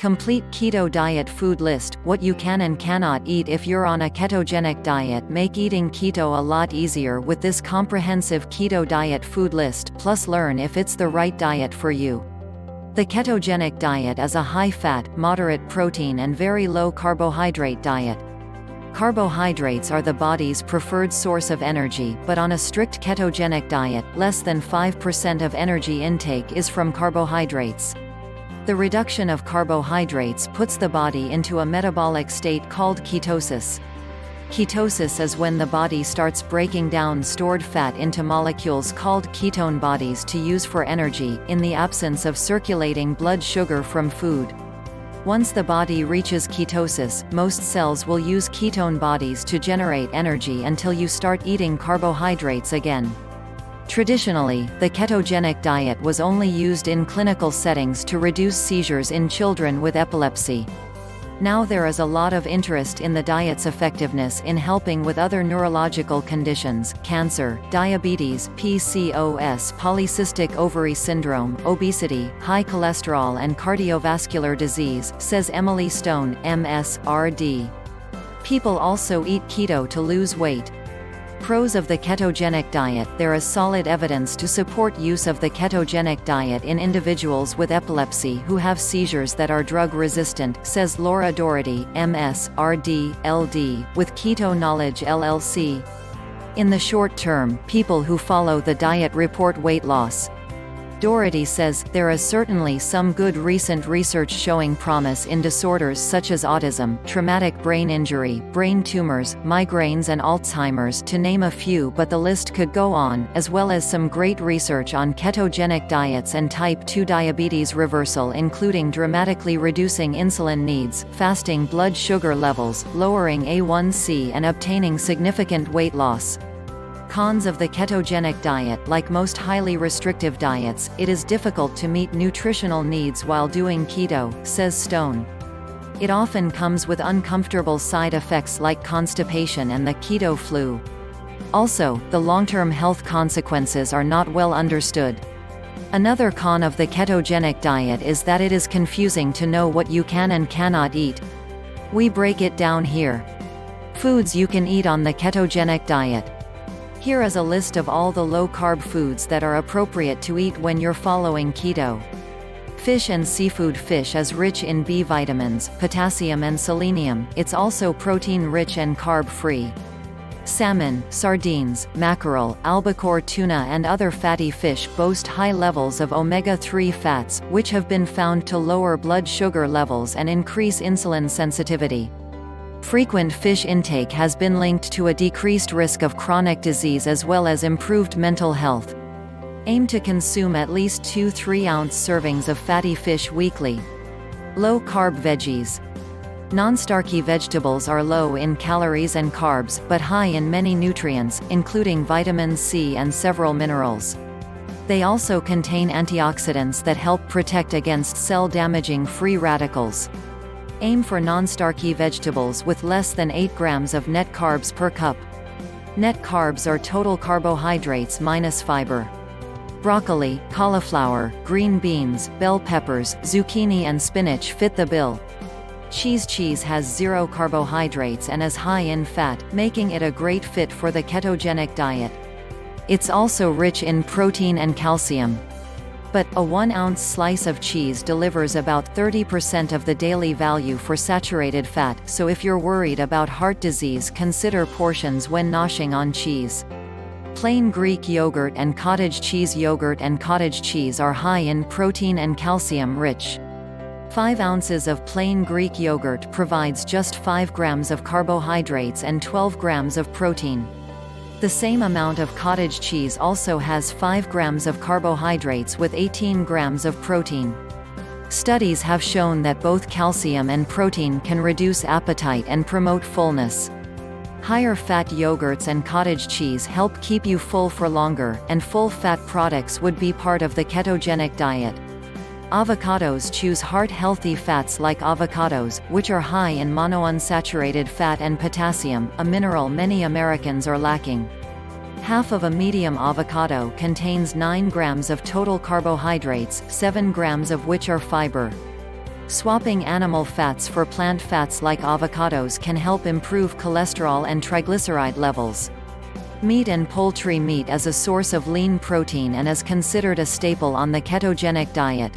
Complete Keto Diet Food List, what you can and cannot eat if you're on a ketogenic diet. Make eating keto a lot easier with this comprehensive Keto Diet Food List, plus learn if it's the right diet for you. The ketogenic diet is a high-fat, moderate protein and very low-carbohydrate diet. Carbohydrates are the body's preferred source of energy, but on a strict ketogenic diet, less than 5% of energy intake is from carbohydrates. The reduction of carbohydrates puts the body into a metabolic state called ketosis. Ketosis is when the body starts breaking down stored fat into molecules called ketone bodies to use for energy, in the absence of circulating blood sugar from food. Once the body reaches ketosis, most cells will use ketone bodies to generate energy until you start eating carbohydrates again. Traditionally, the ketogenic diet was only used in clinical settings to reduce seizures in children with epilepsy. Now there is a lot of interest in the diet's effectiveness in helping with other neurological conditions, cancer, diabetes, PCOS, polycystic ovary syndrome, obesity, high cholesterol and cardiovascular disease, says Emily Stone, MS, RD. People also eat keto to lose weight. Pros of the ketogenic diet. There is solid evidence to support use of the ketogenic diet in individuals with epilepsy who have seizures that are drug-resistant, says Laura Doherty, MS, RD, LD, with Keto Knowledge LLC. In the short term, people who follow the diet report weight loss. Doherty says, there is certainly some good recent research showing promise in disorders such as autism, traumatic brain injury, brain tumors, migraines and Alzheimer's to name a few, but the list could go on, as well as some great research on ketogenic diets and type 2 diabetes reversal, including dramatically reducing insulin needs, fasting blood sugar levels, lowering A1C and obtaining significant weight loss. Cons of the ketogenic diet. Like most highly restrictive diets, it is difficult to meet nutritional needs while doing keto, says Stone. It often comes with uncomfortable side effects like constipation and the keto flu. Also, the long-term health consequences are not well understood. Another con of the ketogenic diet is that it is confusing to know what you can and cannot eat. We break it down here. Foods you can eat on the ketogenic diet. Here is a list of all the low-carb foods that are appropriate to eat when you're following keto. Fish and seafood. Fish is rich in B vitamins, potassium and selenium. It's also protein-rich and carb-free. Salmon, sardines, mackerel, albacore tuna and other fatty fish boast high levels of omega-3 fats, which have been found to lower blood sugar levels and increase insulin sensitivity. Frequent fish intake has been linked to a decreased risk of chronic disease as well as improved mental health. Aim to consume at least 2 3-ounce servings of fatty fish weekly. Low-carb veggies. Non-starchy vegetables are low in calories and carbs, but high in many nutrients, including vitamin C and several minerals. They also contain antioxidants that help protect against cell-damaging free radicals. Aim for non-starchy vegetables with less than 8 grams of net carbs per cup. Net carbs are total carbohydrates minus fiber. Broccoli, cauliflower, green beans, bell peppers, zucchini and spinach fit the bill. Cheese has 0 carbohydrates and is high in fat, making it a great fit for the ketogenic diet. It's also rich in protein and calcium. But, a 1-ounce slice of cheese delivers about 30% of the daily value for saturated fat, so if you're worried about heart disease, consider portions when noshing on cheese. Plain Greek yogurt and cottage cheese. Yogurt and cottage cheese are high in protein and calcium rich. 5 ounces of plain Greek yogurt provides just 5 grams of carbohydrates and 12 grams of protein. The same amount of cottage cheese also has 5 grams of carbohydrates with 18 grams of protein. Studies have shown that both calcium and protein can reduce appetite and promote fullness. Higher fat yogurts and cottage cheese help keep you full for longer, and full fat products would be part of the ketogenic diet. Avocados. Choose heart-healthy fats like avocados, which are high in monounsaturated fat and potassium, a mineral many Americans are lacking. Half of a medium avocado contains 9 grams of total carbohydrates, 7 grams of which are fiber. Swapping animal fats for plant fats like avocados can help improve cholesterol and triglyceride levels. Meat and poultry meat is a source of lean protein and is considered a staple on the ketogenic diet.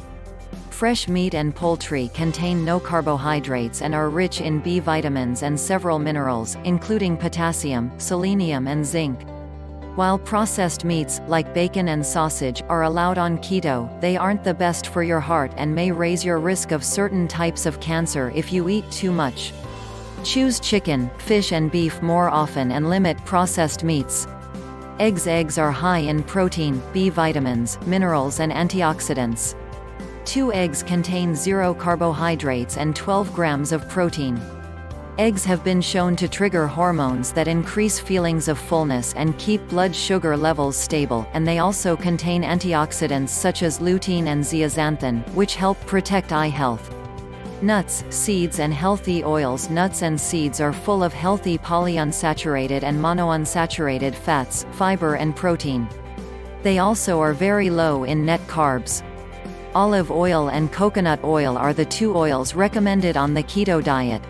Fresh meat and poultry contain no carbohydrates and are rich in B vitamins and several minerals, including potassium, selenium and zinc. While processed meats, like bacon and sausage, are allowed on keto, they aren't the best for your heart and may raise your risk of certain types of cancer if you eat too much. Choose chicken, fish and beef more often and limit processed meats. Eggs are high in protein, B vitamins, minerals and antioxidants. 2 eggs contain 0 carbohydrates and 12 grams of protein. Eggs have been shown to trigger hormones that increase feelings of fullness and keep blood sugar levels stable, and they also contain antioxidants such as lutein and zeaxanthin, which help protect eye health. Nuts, seeds and healthy oils. Nuts and seeds are full of healthy polyunsaturated and monounsaturated fats, fiber and protein. They also are very low in net carbs. Olive oil and coconut oil are the 2 oils recommended on the keto diet.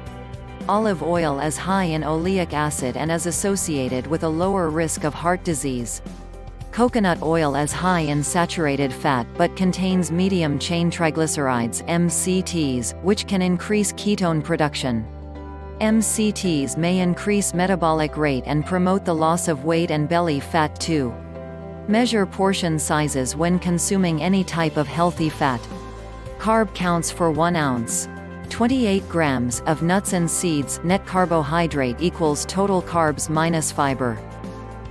Olive oil is high in oleic acid and is associated with a lower risk of heart disease. Coconut oil is high in saturated fat but contains medium-chain triglycerides (MCTs), which can increase ketone production. MCTs may increase metabolic rate and promote the loss of weight and belly fat too. Measure portion sizes when consuming any type of healthy fat. Carb counts for 1 ounce. 28 grams of nuts and seeds net carbohydrate equals total carbs minus fiber.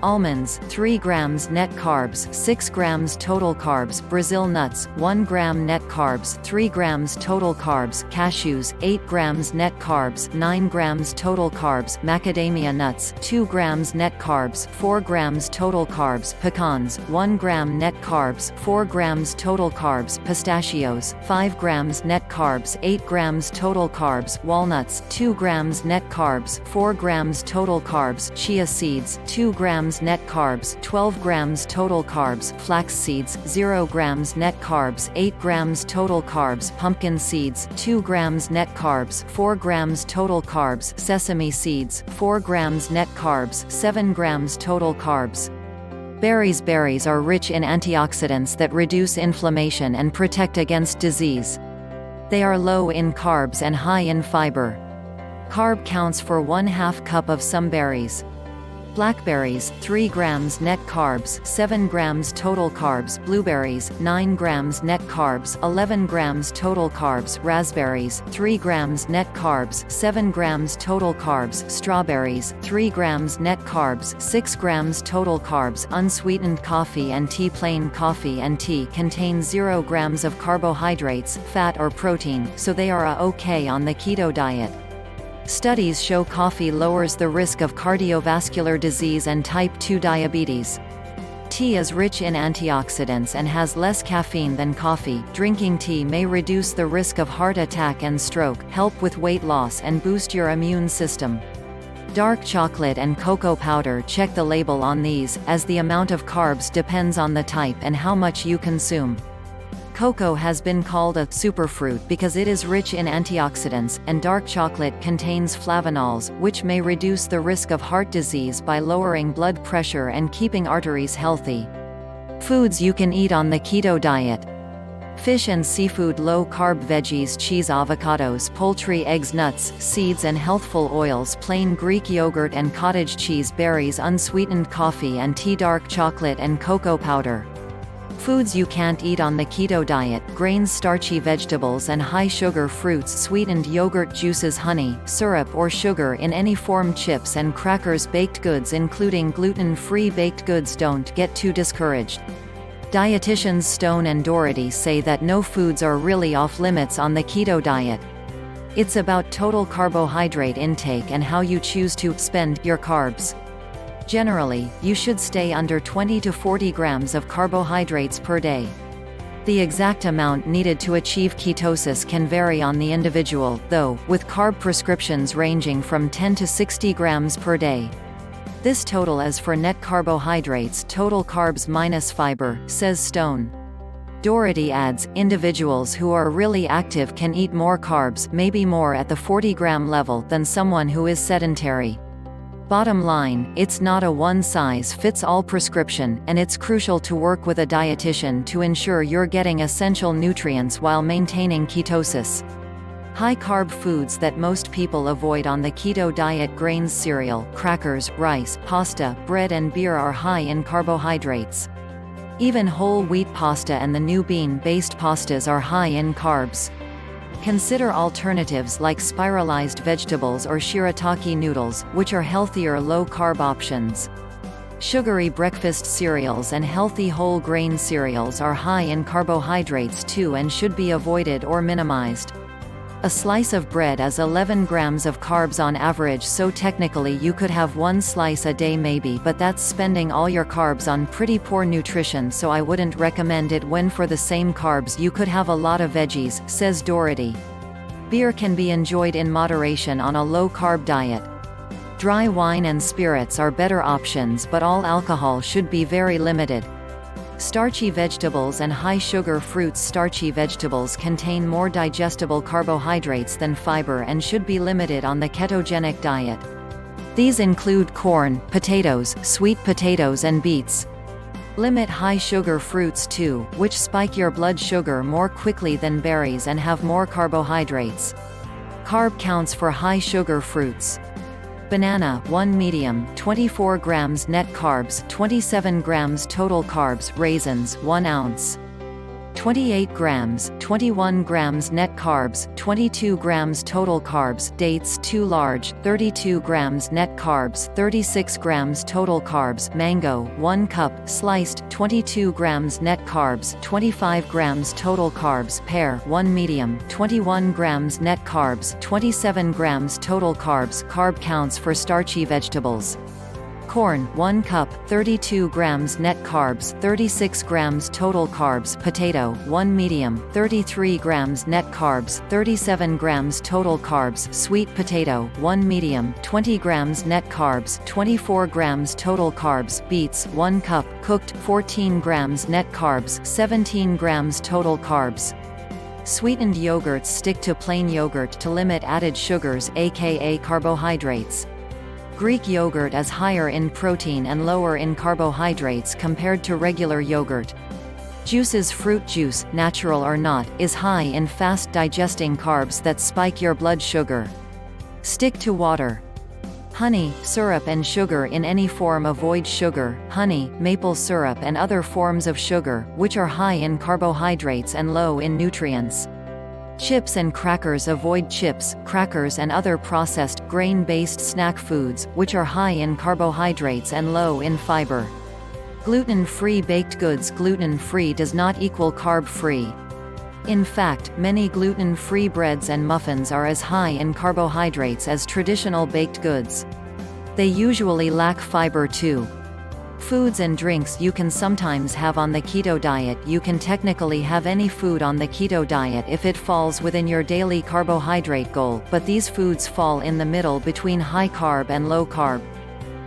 Almonds, 3 grams net carbs, 6 grams total carbs. Brazil nuts, 1 gram net carbs, 3 grams total carbs. Cashews, 8 grams net carbs, 9 grams total carbs. Macadamia nuts, 2 grams net carbs, 4 grams total carbs. Pecans, 1 gram net carbs, 4 grams total carbs. Pistachios, 5 grams net carbs, 8 grams total carbs. Walnuts, 2 grams net carbs, 4 grams total carbs. Chia seeds, 2 grams net carbs, 12 grams total carbs. Flax seeds, 0 grams net carbs, 8 grams total carbs. Pumpkin seeds, 2 grams net carbs, 4 grams total carbs. Sesame seeds, 4 grams net carbs, 7 grams total carbs. Berries are rich in antioxidants that reduce inflammation and protect against disease. They are low in carbs and high in fiber. Carb counts for 1/2 cup of some berries. Blackberries, 3 grams net carbs, 7 grams total carbs. Blueberries, 9 grams net carbs, 11 grams total carbs. Raspberries, 3 grams net carbs, 7 grams total carbs. Strawberries, 3 grams net carbs, 6 grams total carbs. Unsweetened coffee and tea. Plain coffee and tea contain 0 grams of carbohydrates, fat or protein, so they are okay on the keto diet. Studies show coffee lowers the risk of cardiovascular disease and type 2 diabetes. Tea is rich in antioxidants and has less caffeine than coffee. Drinking tea may reduce the risk of heart attack and stroke, help with weight loss and boost your immune system. Dark chocolate and cocoa powder. Check the label on these, as the amount of carbs depends on the type and how much you consume. Cocoa has been called a superfruit because it is rich in antioxidants, and dark chocolate contains flavanols, which may reduce the risk of heart disease by lowering blood pressure and keeping arteries healthy. Foods you can eat on the keto diet. Fish and seafood. Low-carb veggies, cheese, avocados, poultry, eggs, nuts, seeds and healthful oils. Plain Greek yogurt and cottage cheese. Berries, unsweetened coffee and tea. Dark chocolate and cocoa powder. Foods you can't eat on the keto diet: grains, starchy vegetables and high-sugar fruits. Sweetened yogurt, juices, honey, syrup or sugar in any form. Chips and crackers. Baked goods including gluten-free baked goods. Don't get too discouraged. Dietitians Stone and Doherty say that no foods are really off-limits on the keto diet. It's about total carbohydrate intake and how you choose to spend your carbs. Generally, you should stay under 20 to 40 grams of carbohydrates per day. The exact amount needed to achieve ketosis can vary on the individual, though, with carb prescriptions ranging from 10 to 60 grams per day. This total is for net carbohydrates, total carbs minus fiber, says Stone. Doherty adds, individuals who are really active can eat more carbs, maybe more at the 40-gram level, than someone who is sedentary. Bottom line, it's not a one-size-fits-all prescription, and it's crucial to work with a dietitian to ensure you're getting essential nutrients while maintaining ketosis. High-carb foods that most people avoid on the keto diet: grains, cereal, crackers, rice, pasta, bread and beer are high in carbohydrates. Even whole wheat pasta and the new bean-based pastas are high in carbs. Consider alternatives like spiralized vegetables or shirataki noodles, which are healthier low-carb options. Sugary breakfast cereals and healthy whole grain cereals are high in carbohydrates too and should be avoided or minimized. A slice of bread is 11 grams of carbs on average, so technically you could have one slice a day maybe, but that's spending all your carbs on pretty poor nutrition, so I wouldn't recommend it when for the same carbs you could have a lot of veggies, says Doherty. Beer can be enjoyed in moderation on a low-carb diet. Dry wine and spirits are better options, but all alcohol should be very limited. Starchy vegetables and high-sugar fruits. Starchy vegetables contain more digestible carbohydrates than fiber and should be limited on the ketogenic diet. These include corn, potatoes, sweet potatoes and beets. Limit high-sugar fruits too, which spike your blood sugar more quickly than berries and have more carbohydrates. Carb counts for high-sugar fruits. Banana, 1 medium, 24 grams net carbs, 27 grams total carbs. Raisins, 1 ounce. 28 grams, 21 grams net carbs, 22 grams total carbs. Dates, 2 large, 32 grams net carbs, 36 grams total carbs. Mango, 1 cup, sliced, 22 grams net carbs, 25 grams total carbs. Pear, 1 medium, 21 grams net carbs, 27 grams total carbs. Carb counts for starchy vegetables. Corn, 1 cup, 32 grams net carbs, 36 grams total carbs. Potato, 1 medium, 33 grams net carbs, 37 grams total carbs. Sweet potato, 1 medium, 20 grams net carbs, 24 grams total carbs. Beets, 1 cup, cooked, 14 grams net carbs, 17 grams total carbs. Sweetened yogurts. Stick to plain yogurt to limit added sugars, aka carbohydrates. Greek yogurt is higher in protein and lower in carbohydrates compared to regular yogurt. Juices. Fruit juice, natural or not, is high in fast-digesting carbs that spike your blood sugar. Stick to water. Honey, syrup and sugar in any form. Avoid sugar, honey, maple syrup and other forms of sugar, which are high in carbohydrates and low in nutrients. Chips and crackers. Avoid chips, crackers and other processed, grain-based snack foods, which are high in carbohydrates and low in fiber. Gluten-free baked goods. Gluten-free does not equal carb-free. In fact, many gluten-free breads and muffins are as high in carbohydrates as traditional baked goods. They usually lack fiber too. Foods and drinks you can sometimes have on the keto diet. You can technically have any food on the keto diet if it falls within your daily carbohydrate goal, but these foods fall in the middle between high carb and low carb.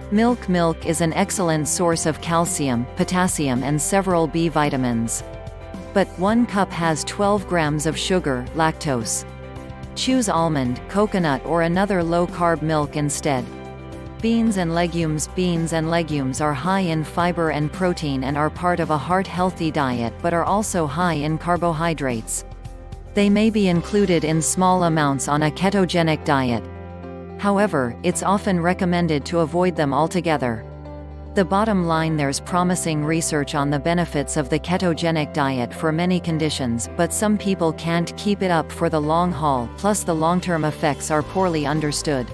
Milk. Milk is an excellent source of calcium, potassium and several B vitamins. But 1 cup has 12 grams of sugar, lactose. Choose almond, coconut or another low-carb milk instead. Beans and legumes. Beans and legumes are high in fiber and protein and are part of a heart-healthy diet but are also high in carbohydrates. They may be included in small amounts on a ketogenic diet. However, it's often recommended to avoid them altogether. The bottom line: there's promising research on the benefits of the ketogenic diet for many conditions, but some people can't keep it up for the long haul, plus the long-term effects are poorly understood.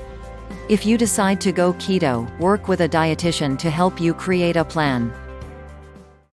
If you decide to go keto, work with a dietitian to help you create a plan.